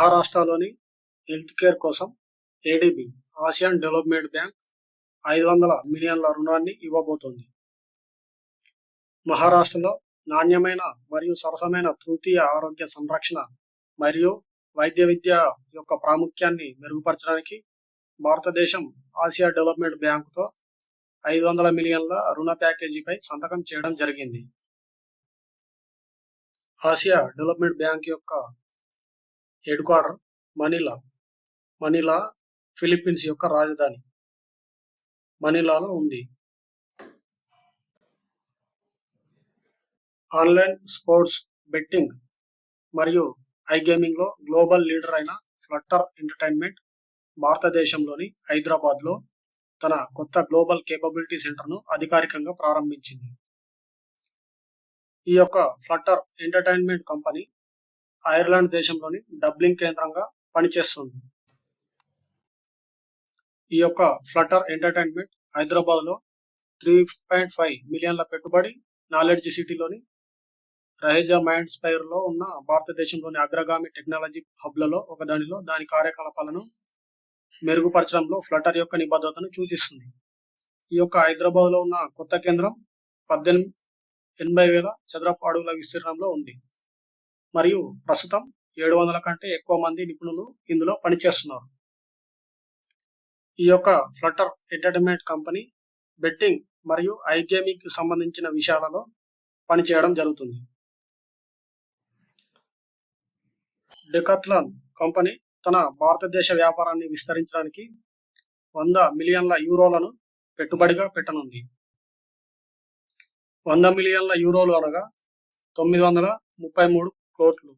మహారాష్ట్రలోని health care కోసం ADB Asian development bank 500 మిలియన్ల రుణాన్ని ఇవ్వబోతోంది. మహారాష్ట్రలో నాణ్యమైన మరియు సరసమైన తృతీయ ఆరోగ్య సంరక్షణ మరియు వైద్య విద్య యొక్క ప్రాముఖ్యాన్ని మెరుగుపరచడానికి భారతదేశం ఆసియా డెవలప్మెంట్ బ్యాంకుతో 500 మిలియన్ల రుణ ప్యాకేజీపై సంతకం చేయడం జరిగింది. ఆసియా డెవలప్మెంట్ బ్యాంక్ యొక్క హెడ్ క్వార్టర్ మనీలా ఫిలిప్పీన్స్ యొక్క రాజధాని మనీలాలో ఉంది. ఆన్లైన్ స్పోర్ట్స్ బెట్టింగ్ మరియు ఐగేమింగ్ లో గ్లోబల్ లీడర్ అయిన ఫ్లట్టర్ ఎంటర్టైన్మెంట్ భారతదేశంలోని హైదరాబాద్లో తన కొత్త గ్లోబల్ కేపబిలిటీ సెంటర్ను అధికారికంగా ప్రారంభించింది. ఈ యొక్క ఫ్లట్టర్ ఎంటర్టైన్మెంట్ కంపెనీ ఐర్లాండ్ దేశంలోని డబ్లిన్ కేంద్రంగా పనిచేస్తుంది. ఈ యొక్క ఫ్లట్టర్ ఎంటర్టైన్మెంట్ హైదరాబాద్లో 3.5 మిలియన్ల పెట్టుబడి నాలెడ్జ్ సిటీలోని రహేజా మైండ్ స్పైర్లో ఉన్న భారతదేశంలోని అగ్రగామి టెక్నాలజీ హబ్లలో ఒకదానిలో దాని కార్యకలాపాలను మెరుగుపరచడంలో ఫ్లట్టర్ యొక్క నిబద్ధతను సూచిస్తుంది. ఈ యొక్క హైదరాబాద్లో ఉన్న కొత్త కేంద్రం 80,000 చదరపు అడుగుల విస్తీర్ణంలో ఉంది మరియు ప్రస్తుతం 700 కంటే ఎక్కువ మంది నిపుణులు ఇందులో పనిచేస్తున్నారు. ఈ యొక్క ఫ్లట్టర్ ఎంటర్టైన్మెంట్ కంపెనీ బెట్టింగ్ మరియు ఐగేమింగ్ కి సంబంధించిన విషయాలలో పనిచేయడం జరుగుతుంది. డెకాథ్లాన్ కంపెనీ తన భారతదేశ వ్యాపారాన్ని విస్తరించడానికి 100 మిలియన్ల యూరోలను పెట్టుబడిగా పెట్టనుంది. 100 మిలియన్ల యూరోలు అనగా 933 కోట్లు.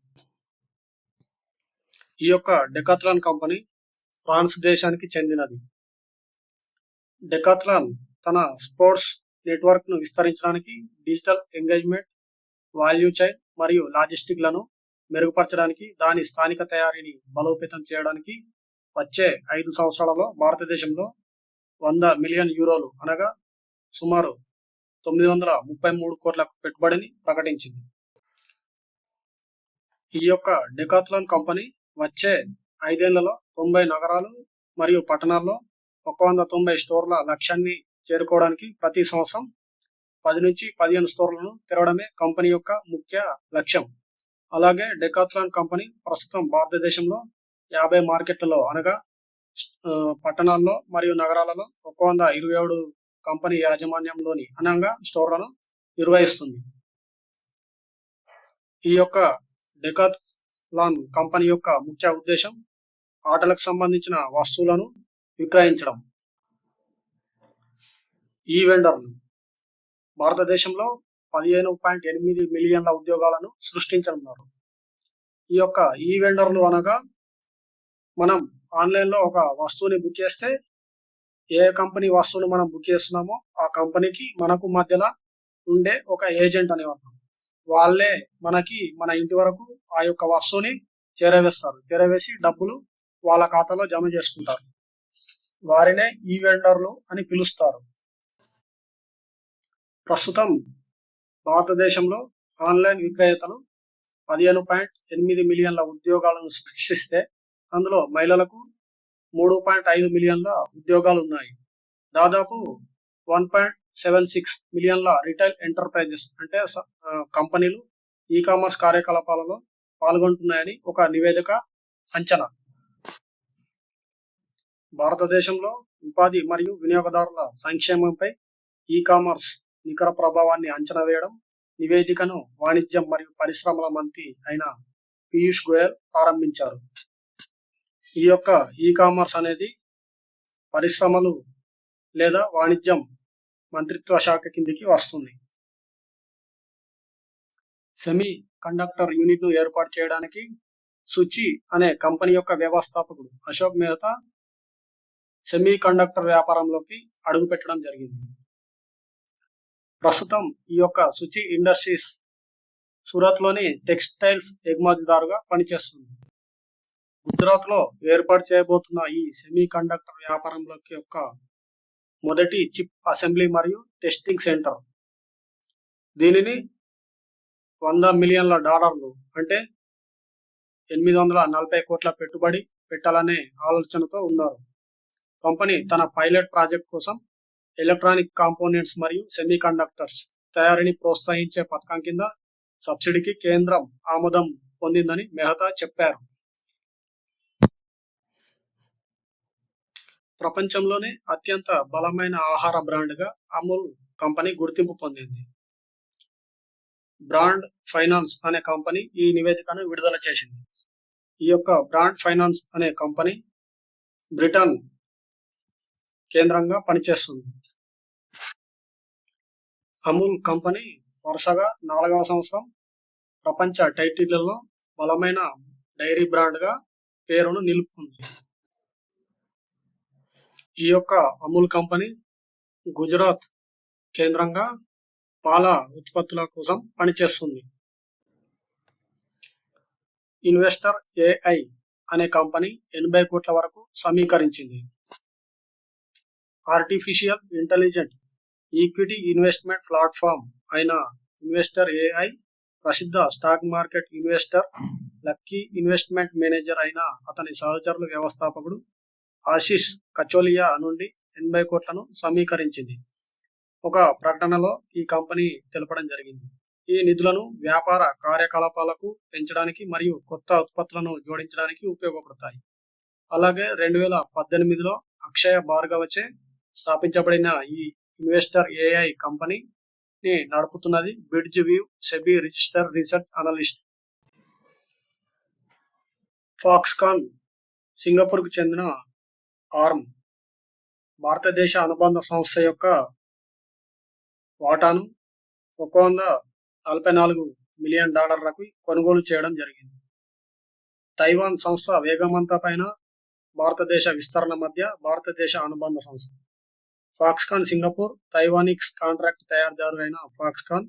ఈ యొక్క డెకాథ్లాన్ కంపెనీ ఫ్రాన్స్ దేశానికి చెందినది. డెకాథ్లాన్ తన స్పోర్ట్స్ నెట్వర్క్ ను విస్తరించడానికి డిజిటల్ ఎంగేజ్మెంట్, వాల్యూ చైన్ మరియు లాజిస్టిక్లను మెరుగుపరచడానికి దాని స్థానిక తయారీని బలోపేతం చేయడానికి వచ్చే 5 సంవత్సరాలలో భారతదేశంలో 100 మిలియన్ యూరోలు అనగా సుమారు 933 కోట్ల పెట్టుబడిని ప్రకటించింది. ఈ యొక్క డెకాథ్లాన్ కంపెనీ వచ్చే 5 ఏళ్లలో 90 నగరాలు మరియు పట్టణాల్లో 190 స్టోర్ల లక్ష్యాన్ని చేరుకోవడానికి ప్రతి సంవత్సరం 10 నుంచి 15 స్టోర్లను తెరవడమే కంపెనీ యొక్క ముఖ్య లక్ష్యం. అలాగే డెకాథ్లాన్ కంపెనీ ప్రస్తుతం భారతదేశంలో 50 మార్కెట్లలో అనగా పట్టణాల్లో మరియు నగరాలలో 127 కంపెనీ యాజమాన్యంలోని అనగా స్టోర్లను నిర్వహిస్తుంది. ఈ యొక్క డెకాథ్లాన్ కంపెనీ యొక్క ముఖ్య ఉద్దేశం ఆటలకు సంబంధించిన వస్తువులను విక్రయించడం. ఈ వెండర్లు భారతదేశంలో 15.8 మిలియన్ల ఉద్యోగాలను సృష్టించనున్నారు. ఈ యొక్క ఈ వెండర్లు అనగా మనం ఆన్లైన్లో ఒక వస్తువుని బుక్ చేస్తే ఏ కంపెనీ వస్తువును మనం బుక్ చేస్తున్నామో ఆ కంపెనీకి మనకు మధ్యలో ఉండే ఒక ఏజెంట్ అనే అర్థం. వాళ్ళే మనకి మన ఇంటి వరకు ఆ యొక్క వస్తువుని చేరవేస్తారు. చేరవేసి డబ్బులు వాళ్ళ ఖాతాలో జమ చేసుకుంటారు. వారినే ఈ వెండర్లు అని పిలుస్తారు. ప్రస్తుతం భారతదేశంలో ఆన్లైన్ విక్రేతలు 15.8 మిలియన్ల ఉద్యోగాలను సృష్టిస్తే అందులో మహిళలకు 3.5 మిలియన్ల ఉద్యోగాలు ఉన్నాయి. దాదాపు 1.76 మిలియన్ల రిటైల్ ఎంటర్ప్రైజెస్ అంటే కంపెనీలు ఈ కామర్స్ కార్యకలాపాలలో పాల్గొంటున్నాయని ఒక నివేదిక అంచనా. భారతదేశంలో ఉపాధి మరియు వినియోగదారుల సంక్షేమంపై ఈ కామర్స్ నికర ప్రభావాన్ని అంచనా వేయడం నివేదికను వాణిజ్యం మరియు పరిశ్రమల మంత్రి అయిన పీయూష్ గోయల్ ప్రారంభించారు. ఈ యొక్క ఈ కామర్స్ అనేది పరిశ్రమలు లేదా వాణిజ్యం మంత్రిత్వ శాఖ కిందికి వస్తుంది. సెమీ కండక్టర్ యూనిట్ ను ఏర్పాటు చేయడానికి సుచి అనే కంపెనీ యొక్క వ్యవస్థాపకుడు అశోక్ మెహతా సెమీ కండక్టర్ వ్యాపారంలోకి అడుగుపెట్టడం జరిగింది. ప్రస్తుతం ఈ యొక్క సుచి ఇండస్ట్రీస్ సూరత్ లోని టెక్స్టైల్స్ ఎగుమతిదారుగా పనిచేస్తుంది. గుజరాత్ లో ఏర్పాటు చేయబోతున్న ఈ సెమీ కండక్టర్ వ్యాపారంలోకి యొక్క మొదటి చిప్ అసెంబ్లీ మరియు టెస్టింగ్ సెంటర్. దీనిని $100 మిలియన్ల అంటే 840 కోట్ల పెట్టుబడి పెట్టాలనే ఆలోచనతో ఉన్నారు. కంపెనీ తన పైలట్ ప్రాజెక్ట్ కోసం ఎలక్ట్రానిక్ కాంపోనెంట్స్ మరియు సెమీ కండక్టర్స్ తయారీని ప్రోత్సహించే పథకం కింద సబ్సిడీకి కేంద్రం ఆమోదం పొందిందని మెహతా చెప్పారు. ప్రపంచంలోనే అత్యంత బలమైన ఆహార బ్రాండ్గా అమూల్ కంపెనీ గుర్తింపు పొందింది. బ్రాండ్ ఫైనాన్స్ అనే కంపెనీ ఈ నివేదికను విడుదల చేసింది. ఈ యొక్క బ్రాండ్ ఫైనాన్స్ అనే కంపెనీ బ్రిటన్ కేంద్రంగా పనిచేస్తుంది. అమూల్ కంపెనీ వరుసగా 4వ సంవత్సరం ప్రపంచ టైటిళ్లలో బలమైన డైరీ బ్రాండ్గా పేరును నిలుపుకుంది. ఈ యొక్క అమూల్ కంపెనీ గుజరాత్ కేంద్రంగా పాల ఉత్పత్తుల కోసం పనిచేస్తుంది. ఇన్వెస్టర్ ఏఐ అనే కంపెనీ 80 కోట్ల వరకు సమీకరించింది. Artificial intelligent equity investment platform అయిన ఇన్వెస్టర్ ఏఐ ప్రసిద్ధ stock market investor lucky investment manager అయిన అతని సహచరుల వ్యవస్థాపకుడు ఆశిష్ కచోలియా నుండి 80 కోట్లను సమీకరించింది. ఒక ప్రకటనలో ఈ కంపెనీ తెలపడం జరిగింది. ఈ నిధులను వ్యాపార కార్యకలాపాలకు పెంచడానికి మరియు కొత్త ఉత్పత్తులను జోడించడానికి ఉపయోగపడతాయి. అలాగే 2018లో అక్షయ భార్గవచే స్థాపించబడిన ఈ ఇన్వెస్టర్ ఏఐ కంపెనీని నడుపుతున్నది bridge view SEBI register research analyst. Foxconn సింగపూర్కు చెందిన ఆర్మ్ భారతదేశ అనుబంధ సంస్థ యొక్క వాటాను $144 మిలియన్ కొనుగోలు చేయడం జరిగింది. తైవాన్ సంస్థ వేగవంత పైన భారతదేశ విస్తరణ మధ్య భారతదేశ అనుబంధ సంస్థ. ఫాక్స్కాన్ సింగపూర్ తైవానిక్స్ కాంట్రాక్ట్ తయారీదారు అయిన ఫాక్స్కాన్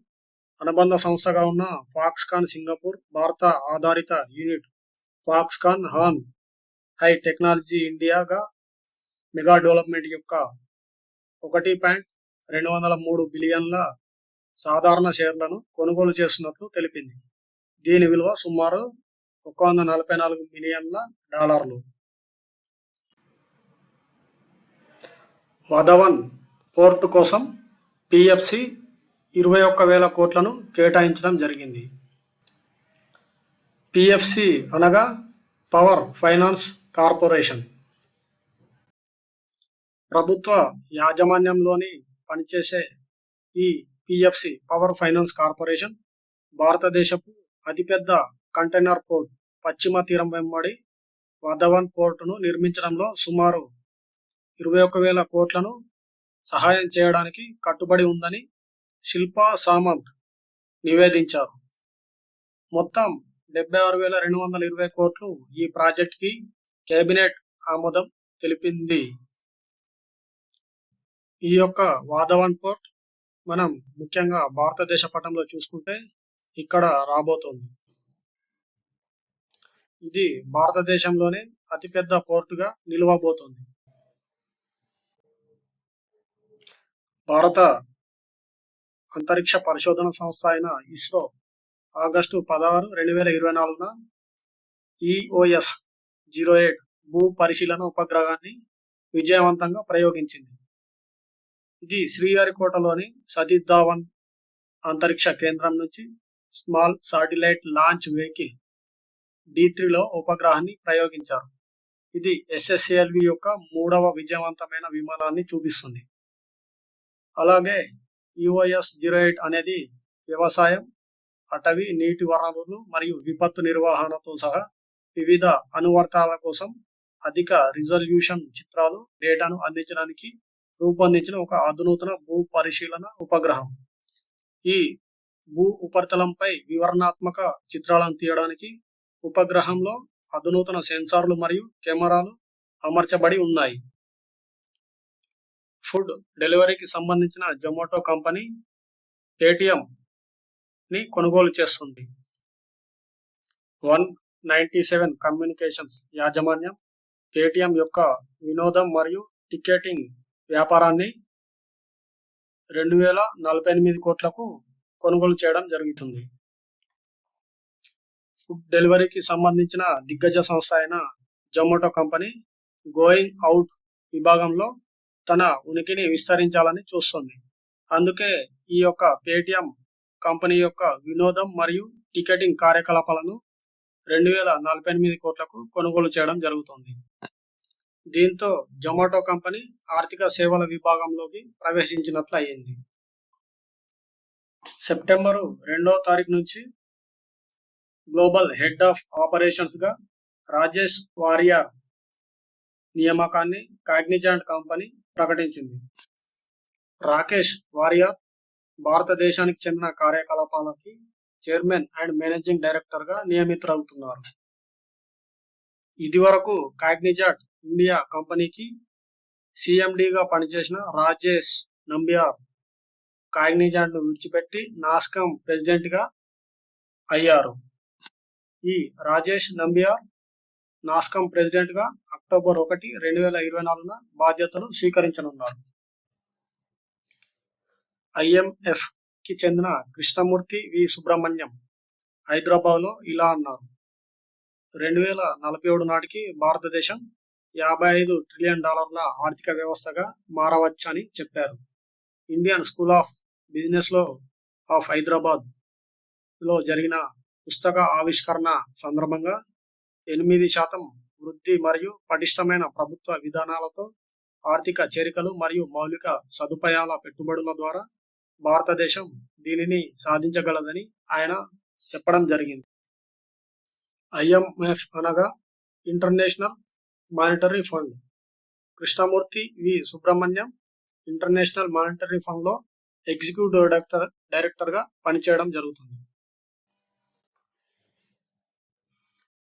అనుబంధ సంస్థగా ఉన్న ఫాక్స్కాన్ సింగపూర్ భారత ఆధారిత యూనిట్ ఫాక్స్కాన్ హాన్ హై టెక్నాలజీ ఇండియాగా మెగా డెవలప్మెంట్ యొక్క 1.203 బిలియన్ల సాధారణ షేర్లను కొనుగోలు చేస్తున్నట్లు తెలిపింది. దీని విలువ సుమారు $144 మిలియన్ల. వధవన్ పోర్టు కోసం పిఎఫ్సి 21,000 కోట్లను కేటాయించడం జరిగింది. పిఎఫ్సి అనగా పవర్ ఫైనాన్స్ కార్పొరేషన్. ప్రభుత్వ యాజమాన్యంలోని పనిచేసే ఈ పిఎఫ్సి పవర్ ఫైనాన్స్ కార్పొరేషన్ భారతదేశపు అతిపెద్ద కంటైనర్ పోర్ట్ పశ్చిమ తీరం వెంబడి వధవన్ పోర్టును నిర్మించడంలో సుమారు 21,000 కోట్లను సహాయం చేయడానికి కట్టుబడి ఉందని శిల్పా సామంత్ నివేదించారు. మొత్తం 76,220 కోట్లు ఈ ప్రాజెక్ట్కి కేబినెట్ ఆమోదం తెలిపింది. ఈ యొక్క వాధవన్ పోర్ట్ మనం ముఖ్యంగా భారతదేశ పటంలో చూసుకుంటే ఇక్కడ రాబోతోంది. ఇది భారతదేశంలోనే అతిపెద్ద పోర్టుగా నిలవబోతోంది. భారత అంతరిక్ష పరిశోధన సంస్థ అయిన ఇస్రో ఆగస్టు 16, 2024న EOS-08 భూ పరిశీలన ఉపగ్రహాన్ని విజయవంతంగా ప్రయోగించింది. ఇది శ్రీహరికోటలోని సతీష్ ధావన్ అంతరిక్ష కేంద్రం నుంచి స్మాల్ శాటిలైట్ లాంచ్ వెహికల్ D3లో ఉపగ్రహాన్ని ప్రయోగించారు. ఇది SSLV యొక్క 3వ విజయవంతమైన విమానాన్ని చూపిస్తుంది. అలాగే EOS-08 అనేది వ్యవసాయం, అటవీ, నీటి వనరులు మరియు విపత్తు నిర్వహణతో సహా వివిధ అనువర్తనాల కోసం అధిక రిజల్యూషన్ చిత్రాలు, డేటాను అందించడానికి రూపొందించిన ఒక అధునాతన భూ పరిశీలన ఉపగ్రహం. ఈ భూ ఉపరితలంపై వివరణాత్మక చిత్రాలను తీయడానికి ఉపగ్రహంలో అధునాతన సెన్సార్లు మరియు కెమెరాలు అమర్చబడి ఉన్నాయి. ఫుడ్ డెలివరీకి సంబంధించిన జొమాటో కంపెనీ పేటిఎం ని కొనుగోలు చేస్తుంది. 197 కమ్యూనికేషన్స్ యాజమాన్యం పేటిఎం యొక్క వినోదం మరియు టికెటింగ్ వ్యాపారాన్ని 2,048 కోట్లకు కొనుగోలు చేయడం జరుగుతుంది. ఫుడ్ డెలివరీకి సంబంధించిన దిగ్గజ సంస్థ అయిన జొమాటో కంపెనీ గోయింగ్ అవుట్ విభాగంలో తన ఉనికిని విస్తరించాలని చూస్తుంది. అందుకే ఈ యొక్క పేటిఎం కంపెనీ యొక్క వినోదం మరియు టికెటింగ్ కార్యకలాపాలను 2048 కోట్లకు కొనుగోలు చేయడం జరుగుతుంది. దీంతో జొమాటో కంపెనీ ఆర్థిక సేవల విభాగంలోకి ప్రవేశించినట్లు అయింది. సెప్టెంబరు 2వ తారీఖు నుంచి గ్లోబల్ హెడ్ ఆఫ్ ఆపరేషన్స్ గా రాజేష్ వారియర్ నియామకాన్ని కాగ్నిజెంట్ కంపెనీ ప్రకటించింది. రాకేష్ వారియర్ భారతదేశానికి చెందిన కార్యకలాపాలకి చైర్మన్ అండ్ మేనేజింగ్ డైరెక్టర్ గా నియమితులవుతున్నారు. ఇదివరకు కాగ్నిజెంట్ ఇండియా కంపెనీకి సిఎండిగా పనిచేసిన రాజేష్ నంబియార్ కాగ్నిజెంట్ ను విడిచిపెట్టి నాస్కామ్ ప్రెసిడెంట్ గా అయ్యారు. ఈ రాజేష్ నంబియార్ నాస్కామ్ ప్రెసిడెంట్ గా అక్టోబర్ 1, 2024 బాధ్యతలు స్వీకరించనున్నారు. ఐఎంఎఫ్ కి చెందిన కృష్ణమూర్తి వి సుబ్రహ్మణ్యం హైదరాబాద్ లో ఇలా అన్నారు: 2047 నాటికి భారతదేశం $55 ట్రిలియన్ ఆర్థిక వ్యవస్థగా మారవచ్చని చెప్పారు. ఇండియన్ స్కూల్ ఆఫ్ బిజినెస్ లో ఆఫ్ హైదరాబాద్ లో జరిగిన పుస్తక ఆవిష్కరణ సందర్భంగా 8% వృద్ధి మరియు పటిష్టమైన ప్రభుత్వ విధానాలతో ఆర్థిక చేరికలు మరియు మౌలిక సదుపాయాల పెట్టుబడుల ద్వారా భారతదేశం దీనిని సాధించగలదని ఆయన చెప్పడం జరిగింది. ఐఎంఎఫ్ అనగా ఇంటర్నేషనల్ మానిటరీ ఫండ్. కృష్ణమూర్తి వి సుబ్రహ్మణ్యం ఇంటర్నేషనల్ మానిటరీ ఫండ్ లో ఎగ్జిక్యూటివ్ డైరెక్టర్ గా పనిచేయడం జరుగుతుంది.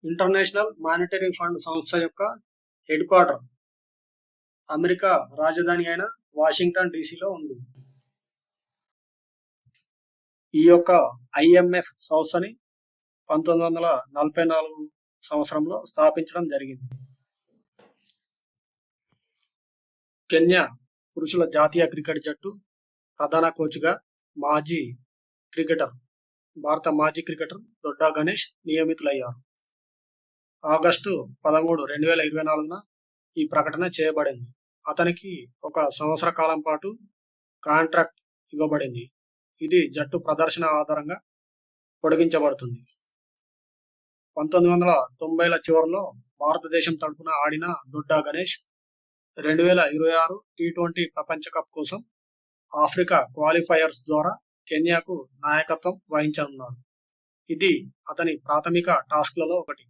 ఇంటర్నేషనల్ మానిటరీ ఫండ్ సంస్థ యొక్క హెడ్ క్వార్టర్ అమెరికా రాజధాని అయిన వాషింగ్టన్ డీసీలో ఉంది. ఈ యొక్క ఐఎంఎఫ్ సంస్థని 1944 సంవత్సరంలో స్థాపించడం జరిగింది. కెన్యా పురుషుల జాతీయ క్రికెట్ జట్టు ప్రధాన కోచ్గా భారత మాజీ క్రికెటర్ దొడ్డా గణేష్ నియమితులయ్యారు. ఆగస్టు 13, 2024 ఈ ప్రకటన చేయబడింది. అతనికి 1 సంవత్సర కాలం పాటు కాంట్రాక్ట్ ఇవ్వబడింది. ఇది జట్టు ప్రదర్శన ఆధారంగా పొడిగించబడుతుంది. 1990ల చివరిలో భారతదేశం తరపున ఆడిన దొడ్డా గణేష్ 2026 టీ20 ప్రపంచ కప్ కోసం ఆఫ్రికా క్వాలిఫైయర్స్ ద్వారా కెన్యాకు నాయకత్వం వహించనున్నాడు. ఇది అతని ప్రాథమిక టాస్క్లలో ఒకటి.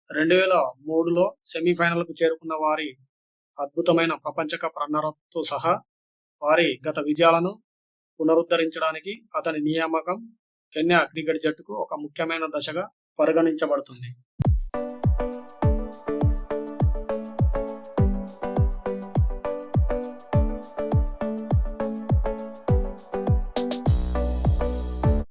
2003లో సెమీఫైనల్కు చేరుకున్న వారి అద్భుతమైన ప్రపంచ కప్ రన్నరప్ తో సహా వారి గత విజయాలను పునరుద్ధరించడానికి అతని నియామకం కెన్యా క్రికెట్ జట్టుకు ఒక ముఖ్యమైన దశగా పరిగణించబడుతుంది.